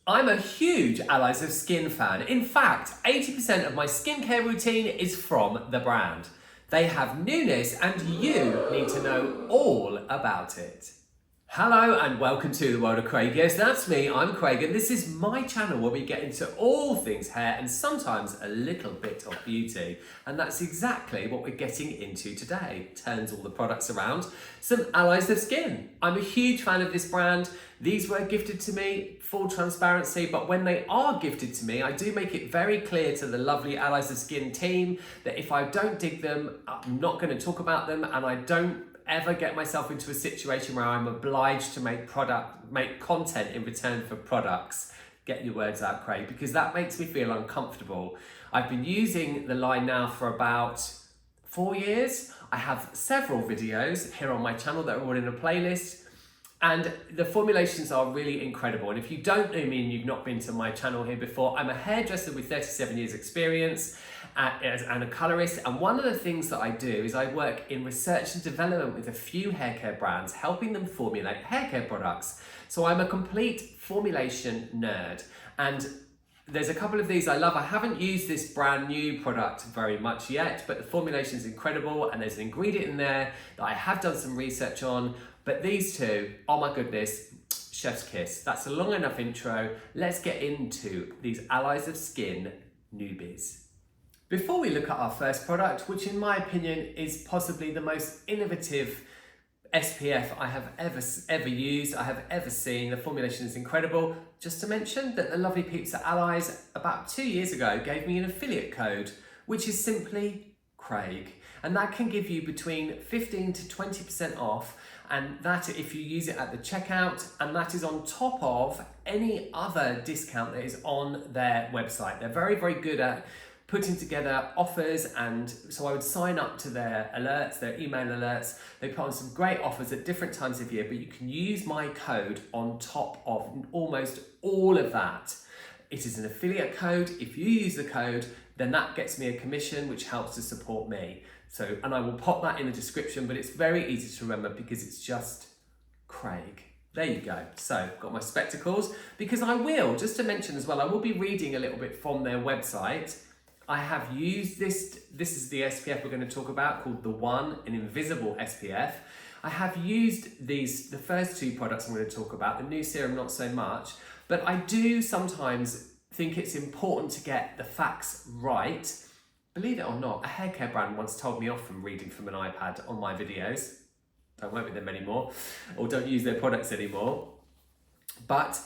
I'm a huge Allies of Skin fan. In fact, 80% of my skincare routine is from the brand. They have newness and you need to know all about it. Hello and welcome to the world of Craig. Yes, that's me, I'm Craig, and this is my channel where we get into all things hair and sometimes a little bit of beauty. And that's exactly what we're getting into today. Turns all the products around. Some Allies of Skin. I'm a huge fan of this brand. These were gifted to me, full transparency, but when they are gifted to me, I do make it very clear to the lovely Allies of Skin team that if I don't dig them, I'm not going to talk about them, and I don't ever get myself into a situation where I'm obliged to make content in return for products. Get your words out, Craig, because that makes me feel uncomfortable. I've been using the line now for about 4 years. I have several videos here on my channel that are all in a playlist, and the formulations are really incredible. And if you don't know me and you've not been to my channel here before, I'm a hairdresser with 37 years experience and a colorist. And one of the things that I do is I work in research and development with a few hair care brands, helping them formulate hair care products. So I'm a complete formulation nerd. And there's a couple of these I love. I haven't used this brand new product very much yet, but the formulation is incredible. And there's an ingredient in there that I have done some research on. But these two, oh my goodness, chef's kiss. That's a long enough intro. Let's get into these Allies of Skin newbies. Before we look at our first product, which in my opinion is possibly the most innovative SPF I have ever used, I have ever seen. The formulation is incredible. Just to mention that the lovely peeps at Allies about 2 years ago gave me an affiliate code, which is simply Craig. And that can give you between 15 to 20% off, and that if you use it at the checkout, and that is on top of any other discount that is on their website. They're very, very good at putting together offers, and so I would sign up to their alerts, their email alerts. They put on some great offers at different times of year, but you can use my code on top of almost all of that. It is an affiliate code. If you use the code, then that gets me a commission, which helps to support me. So, and I will pop that in the description, but it's very easy to remember because it's just Craig. There you go. So, got my spectacles, because I will, just to mention as well, I will be reading a little bit from their website. I have used this is the SPF we're going to talk about, called the One, an invisible SPF. I have used the first two products I'm going to talk about, the new serum not so much, but I do sometimes think it's important to get the facts right. Believe it or not, a hair care brand once told me off from reading from an iPad on my videos. Don't work with them anymore, or don't use their products anymore. But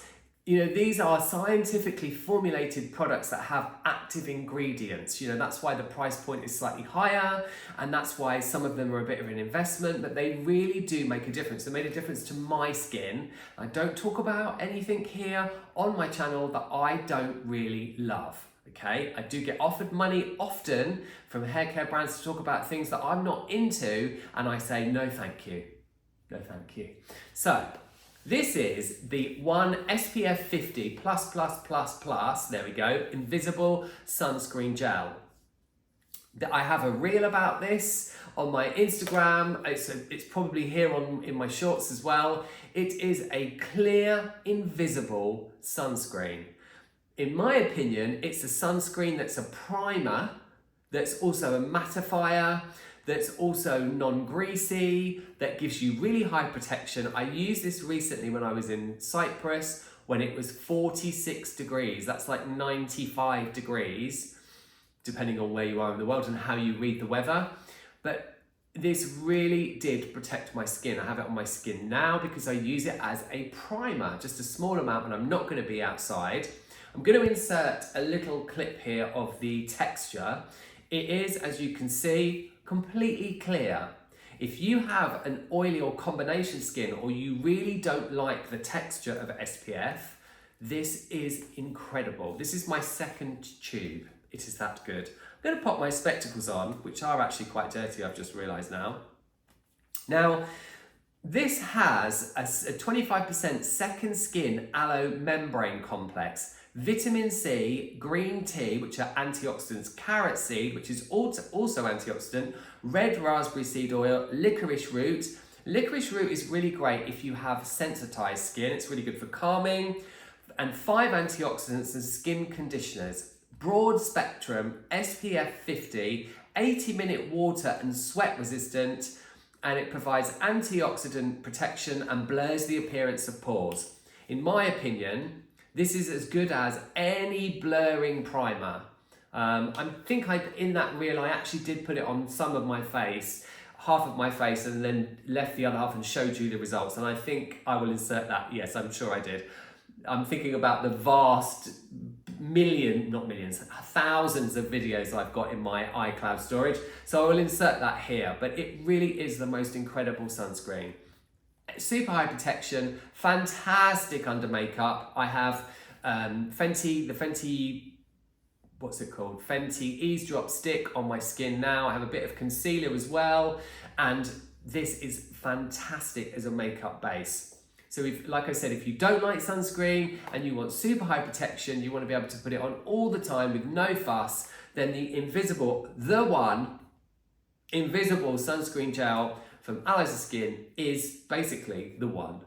you know, these are scientifically formulated products that have active ingredients. You know, that's why the price point is slightly higher, and that's why some of them are a bit of an investment, but they really do make a difference. They made a difference to my skin. I don't talk about anything here on my channel that I don't really love. Okay, I do get offered money often from hair care brands to talk about things that I'm not into, and I say, no, thank you. No, thank you. So, this is the One SPF 50 ++++, there we go, invisible sunscreen gel. I have a reel about this on my Instagram. It's probably here in my shorts as well. It is a clear, invisible sunscreen. In my opinion, it's a sunscreen that's a primer, that's also a mattifier, that's also non-greasy, that gives you really high protection. I used this recently when I was in Cyprus when it was 46 degrees. That's like 95 degrees, depending on where you are in the world and how you read the weather. But this really did protect my skin. I have it on my skin now because I use it as a primer, just a small amount when I'm not going to be outside. I'm going to insert a little clip here of the texture. It is, as you can see, completely clear. If you have an oily or combination skin, or you really don't like the texture of SPF, this is incredible. This is my second tube. It is that good. I'm going to pop my spectacles on, which are actually quite dirty, I've just realised now. Now, this has a 25% second skin aloe membrane complex, vitamin C, green tea, which are antioxidants, carrot seed, which is also antioxidant, red raspberry seed oil, licorice root. Licorice root is really great if you have sensitized skin. It's really good for calming. and 5 antioxidants and skin conditioners. Broad spectrum, SPF 50, 80-minute water and sweat resistant, and it provides antioxidant protection and blurs the appearance of pores. In my opinion, this is as good as any blurring primer. I think in that reel I actually did put it on some of my face, half of my face, and then left the other half and showed you the results. And I think I will insert that. Yes, I'm sure I did. I'm thinking about the vast thousands of videos I've got in my iCloud storage. So I will insert that here, but it really is the most incredible sunscreen. Super high protection, fantastic under makeup. I have Fenty Ease Drop Stick on my skin now. I have a bit of concealer as well, and this is fantastic as a makeup base. So like I said, if you don't like sunscreen and you want super high protection, you want to be able to put it on all the time with no fuss, then the Invisible Sunscreen Gel from Allies of Skin is basically the one.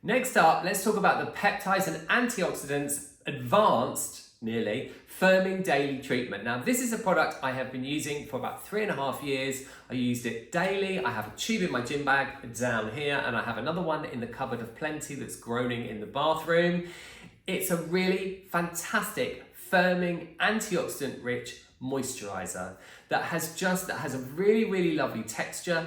Next up, let's talk about the Peptides and Antioxidants Advanced Firming Daily Treatment. Now, this is a product I have been using for about 3.5 years. I used it daily. I have a tube in my gym bag down here, and I have another one in the cupboard of plenty that's groaning in the bathroom. It's a really fantastic, firming, antioxidant-rich moisturizer that has a really, really lovely texture.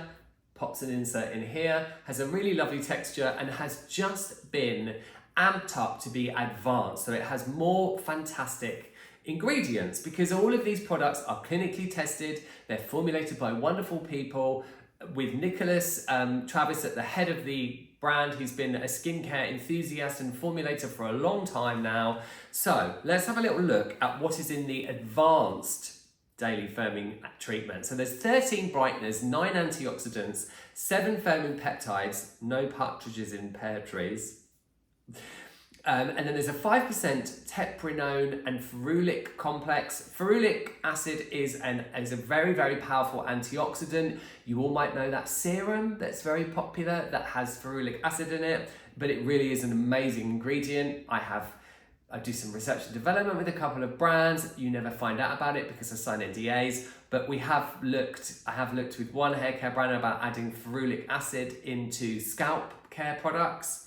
Pops an insert in here, has a really lovely texture, and has just been amped up to be advanced. So it has more fantastic ingredients because all of these products are clinically tested. They're formulated by wonderful people with Nicholas Travis at the head of the brand, who's been a skincare enthusiast and formulator for a long time now. So let's have a little look at what is in the advanced daily firming treatment. So there's 13 brighteners, 9 antioxidants, 7 firming peptides, no partridges in pear trees. And then there's a 5% teprinone and ferulic complex. Ferulic acid is a very, very powerful antioxidant. You all might know that serum that's very popular that has ferulic acid in it, but it really is an amazing ingredient. I do some research and development with a couple of brands. You never find out about it because I sign NDAs, but I have looked with one hair care brand about adding ferulic acid into scalp care products,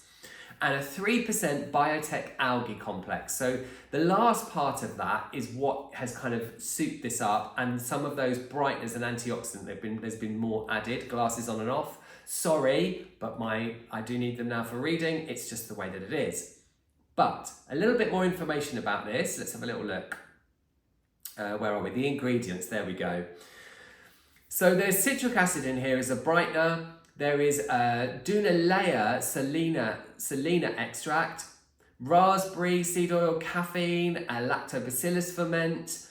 and a 3% biotech algae complex. So the last part of that is what has kind of souped this up, and some of those brighteners and antioxidants, there's been more added, glasses on and off. Sorry, but I do need them now for reading. It's just the way that it is. But a little bit more information about this. Let's have a little look. Where are we? The ingredients, there we go. So there's citric acid in here as a brightener. There is Dunalea selena extract, raspberry seed oil, caffeine, a lactobacillus ferment.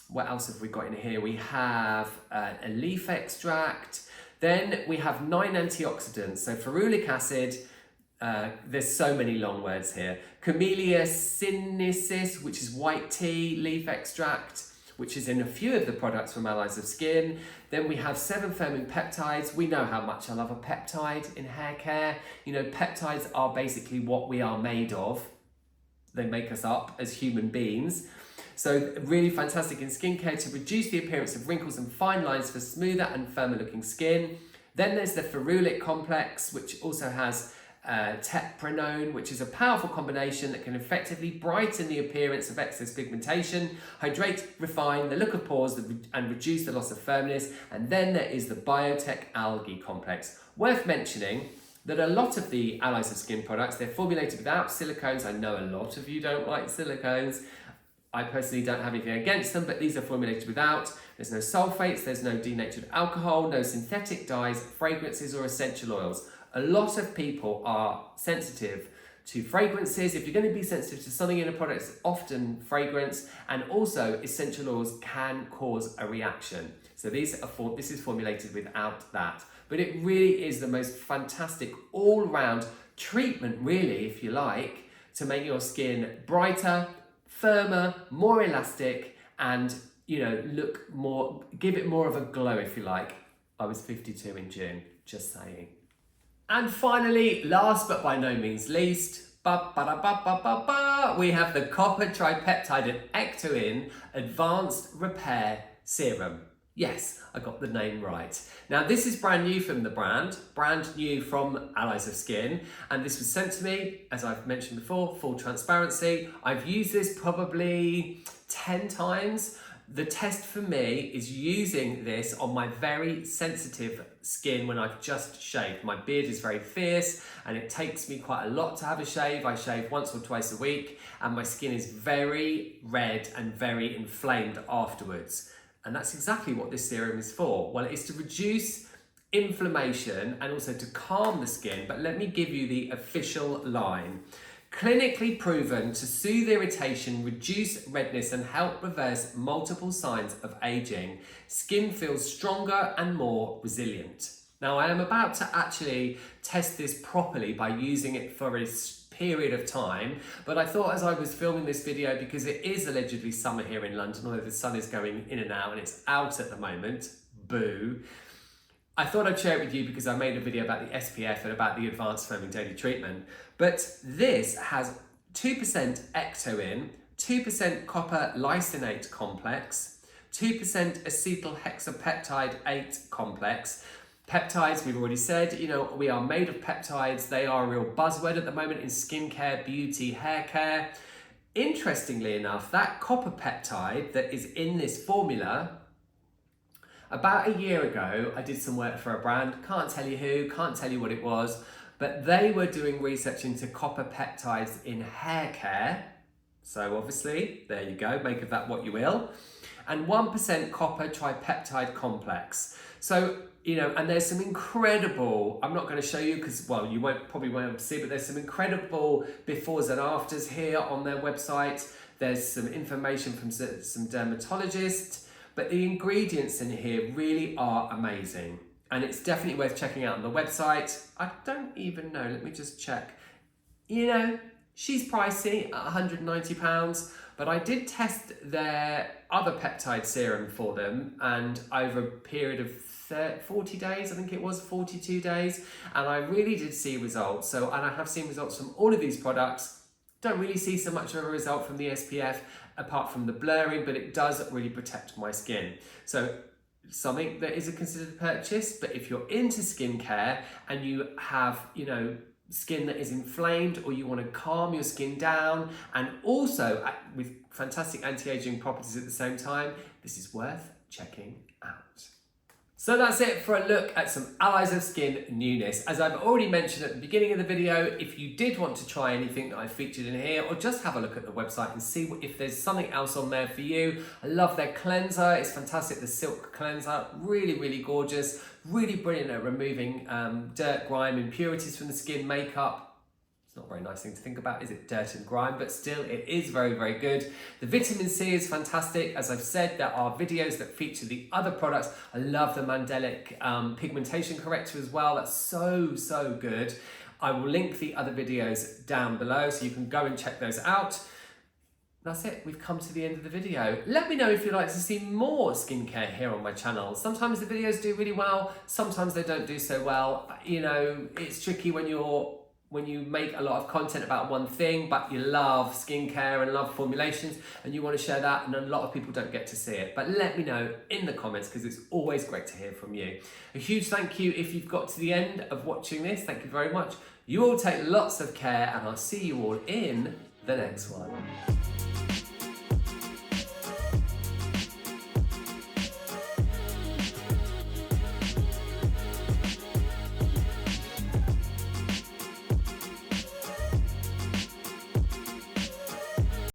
What else have we got in here? We have a leaf extract. Then we have 9 antioxidants. So ferulic acid, there's so many long words here. Camellia sinensis, which is white tea, leaf extract, which is in a few of the products from Allies of Skin. Then we have 7 firming peptides. We know how much I love a peptide in hair care. You know, peptides are basically what we are made of. They make us up as human beings. So really fantastic in skincare to reduce the appearance of wrinkles and fine lines for smoother and firmer looking skin. Then there's the ferulic complex, which also has teprinone, which is a powerful combination that can effectively brighten the appearance of excess pigmentation, hydrate, refine the look of pores, and reduce the loss of firmness. And then there is the biotech algae complex. Worth mentioning that a lot of the Allies of Skin products, they're formulated without silicones. I know a lot of you don't like silicones. I personally don't have anything against them, but these are formulated without. There's no sulfates, there's no denatured alcohol, no synthetic dyes, fragrances, or essential oils. A lot of people are sensitive to fragrances. If you're going to be sensitive to something in a product, it's often fragrance, and also essential oils can cause a reaction. So this is formulated without that. But it really is the most fantastic all-round treatment, really, if you like, to make your skin brighter, firmer, more elastic, and give it more of a glow, if you like. I was 52 in June, just saying. And finally, last but by no means least, We have the copper tripeptide and Ectoin Advanced Repair Serum. Yes, I got the name right. Now this is brand new from the brand new from Allies of Skin, and this was sent to me, as I've mentioned before, full transparency. I've used this probably 10 times. The test for me is using this on my very sensitive skin when I've just shaved. My beard is very fierce and it takes me quite a lot to have a shave. I shave once or twice a week and my skin is very red and very inflamed afterwards. And that's exactly what this serum is for. Well, it's to reduce inflammation and also to calm the skin, but let me give you the official line. Clinically proven to soothe irritation, reduce redness and help reverse multiple signs of aging. Skin feels stronger and more resilient. Now I am about to actually test this properly by using it for a period of time, but I thought as I was filming this video, because it is allegedly summer here in London, although the sun is going in and out and it's out at the moment, boo. I thought I'd share it with you because I made a video about the SPF and about the advanced foaming daily treatment. But this has 2% Ectoin, 2% copper lysine complex, 2% acetyl hexapeptide 8 complex. Peptides, we've already said, you know, we are made of peptides. They are a real buzzword at the moment in skincare, beauty, hair care. Interestingly enough, that copper peptide that is in this formula, about a year ago, I did some work for a brand, can't tell you who, can't tell you what it was, but they were doing research into copper peptides in hair care. So obviously, there you go, make of that what you will. And 1% copper tripeptide complex. So, you know, and there's some incredible, I'm not going to show you because, well, you probably won't be able to see, but there's some incredible befores and afters here on their website. There's some information from some dermatologists. But the ingredients in here really are amazing. And it's definitely worth checking out on the website. I don't even know, let me just check. You know, she's pricey at £190, but I did test their other peptide serum for them, and over a period of 40 days, I think it was 42 days. And I really did see results. And I have seen results from all of these products. Don't really see so much of a result from the SPF apart from the blurring, but it does really protect my skin. So something that is a considered purchase, but if you're into skincare and you have, you know, skin that is inflamed or you want to calm your skin down and also with fantastic anti-aging properties at the same time, this is worth checking out. So that's it for a look at some Allies of Skin newness. As I've already mentioned at the beginning of the video, if you did want to try anything that I featured in here, or just have a look at the website and see if there's something else on there for you. I love their cleanser, it's fantastic, the silk cleanser, really, really gorgeous, really brilliant at removing dirt, grime, impurities from the skin, makeup. Not a very nice thing to think about, is it? Dirt and grime, but still it is very, very good. The vitamin C is fantastic. As I've said, there are videos that feature the other products. I love the Mandelic pigmentation corrector as well. That's so, so good. I will link the other videos down below so you can go and check those out. That's it, we've come to the end of the video. Let me know if you'd like to see more skincare here on my channel. Sometimes the videos do really well, sometimes they don't do so well. You know, it's tricky when you make a lot of content about one thing, but you love skincare and love formulations and you want to share that, and a lot of people don't get to see it. But let me know in the comments because it's always great to hear from you. A huge thank you if you've got to the end of watching this. Thank you very much. You all take lots of care and I'll see you all in the next one.